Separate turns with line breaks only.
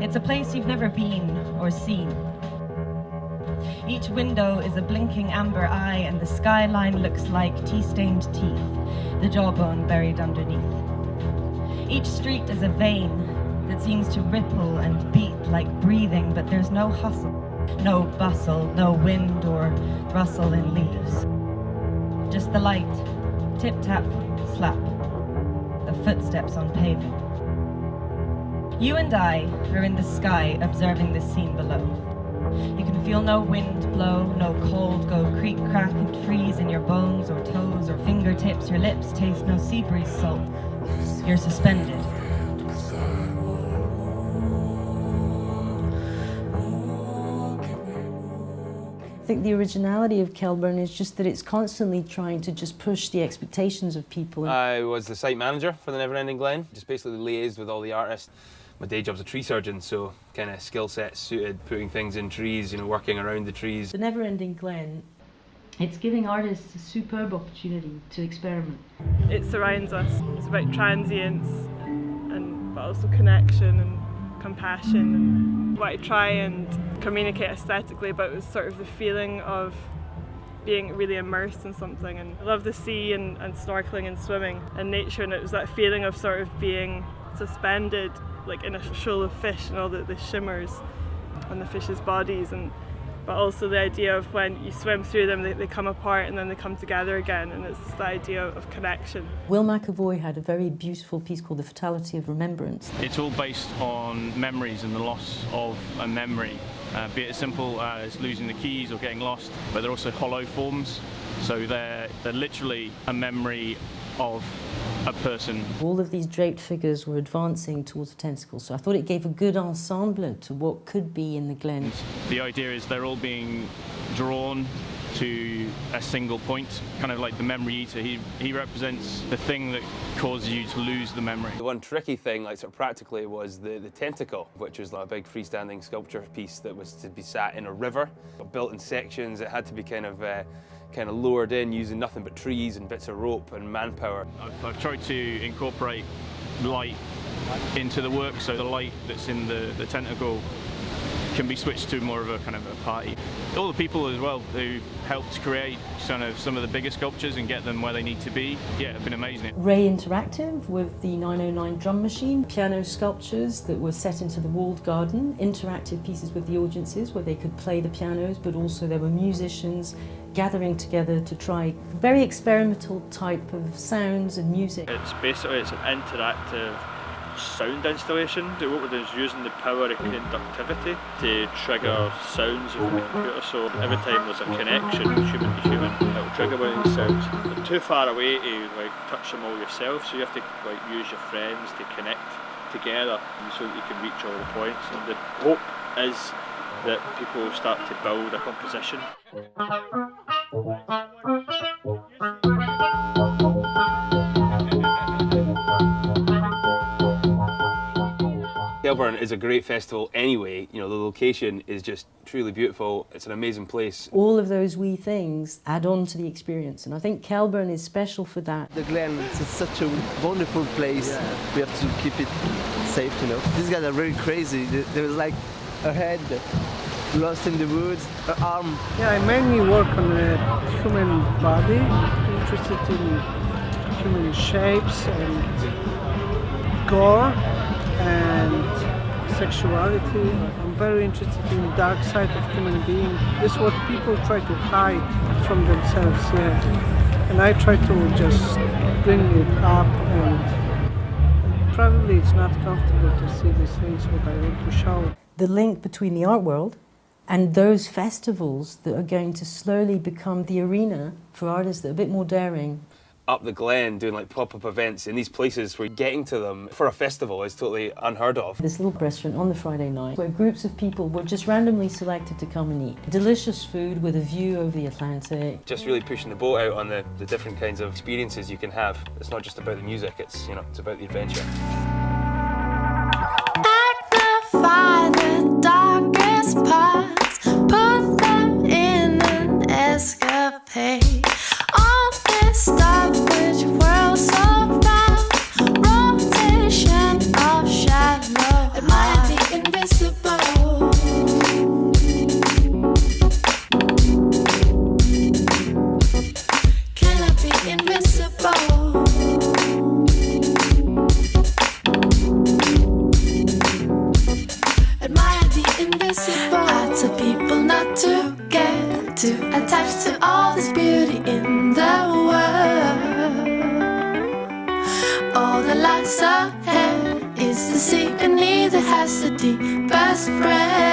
It's a place you've never been or seen. Each window is a blinking amber eye, and the skyline looks like tea-stained teeth, the jawbone buried underneath. Each street is a vein that seems to ripple and beat like breathing, but there's no hustle, no bustle, no wind or rustle in leaves. Just the light, tip-tap, slap, of footsteps on paving. You and I are in the sky observing this scene below. You can feel no wind blow, no cold go creak, crack and freeze in your bones or toes or fingertips. Your lips taste no sea breeze salt. You're suspended.
I think the originality of Kelburn is just that it's constantly trying to just push the expectations of people.
I was the site manager for the NeverEnding Glen, just basically liaised with all the artists. My day job's a tree surgeon, so kind of skill set suited putting things in trees, you know, working around the trees.
The NeverEnding Glen, it's giving artists a superb opportunity to experiment.
It surrounds us. It's about transience, but also connection and compassion. And what I try and communicate aesthetically about was sort of the feeling of being really immersed in something. And I love the sea and snorkeling and swimming and nature, and it was that feeling of sort of being suspended like in a shoal of fish and all the shimmers on the fish's bodies, but also the idea of when you swim through them, they come apart and then they come together again, and it's the idea of connection.
Will McAvoy had a very beautiful piece called The Fatality of Remembrance.
It's all based on memories and the loss of a memory, be it as simple as losing the keys or getting lost, but they're also hollow forms, so they're literally a memory of a person.
All of these draped figures were advancing towards the tentacles, so I thought it gave a good ensemble to what could be in the Glen.
The idea is they're all being drawn to a single point, kind of like the memory eater. He represents the thing that causes you to lose the memory.
The one tricky thing, like sort of practically, was the tentacle, which was like a big freestanding sculpture piece that was to be sat in a river, built in sections. It had to be kind of lowered in using nothing but trees and bits of rope and manpower.
I've tried to incorporate light into the work, so the light that's in the tentacle can be switched to more of a kind of a party. All the people as well who helped create kind of some of the bigger sculptures and get them where they need to be, yeah, have been amazing.
Ray Interactive with the 909 drum machine, piano sculptures that were set into the walled garden, interactive pieces with the audiences where they could play the pianos, but also there were musicians gathering together to try very experimental type of sounds and music.
It's an interactive sound installation. What we're doing is using the power of conductivity to trigger sounds of the computer. So every time there's a connection, human to human, it'll trigger one of these sounds. They're too far away to touch them all yourself, so you have to use your friends to connect together so that you can reach all the points. And the hope is that people will start to build a composition.
Kelburn is a great festival anyway. You know, the location is just truly beautiful. It's an amazing place.
All of those wee things add on to the experience, and I think Kelburn is special for that.
The Glen is such a wonderful place. Yeah. We have to keep it safe, you know. These guys are very crazy. There was like a head lost in the woods, an arm.
Yeah, I mainly work on the human body, interested in human shapes and gore and sexuality. I'm very interested in the dark side of human being. This is what people try to hide from themselves, yeah. And I try to just bring it up, and probably it's not comfortable to see these things what I want to show.
The link between the art world and those festivals that are going to slowly become the arena for artists that are a bit more daring.
Up the Glen, doing like pop-up events in these places where getting to them for a festival is totally unheard of.
This little restaurant on the Friday night where groups of people were just randomly selected to come and eat. Delicious food with a view over the Atlantic.
Just really pushing the boat out on the different kinds of experiences you can have. It's not just about the music, it's about the adventure.
Magnify the darkest parts, put them in an escapade. All this stuff which whirls around, rotation of shadow. Admire the too attached to all this beauty in the world. All the lights ahead is the sea, and neither has the deepest breath.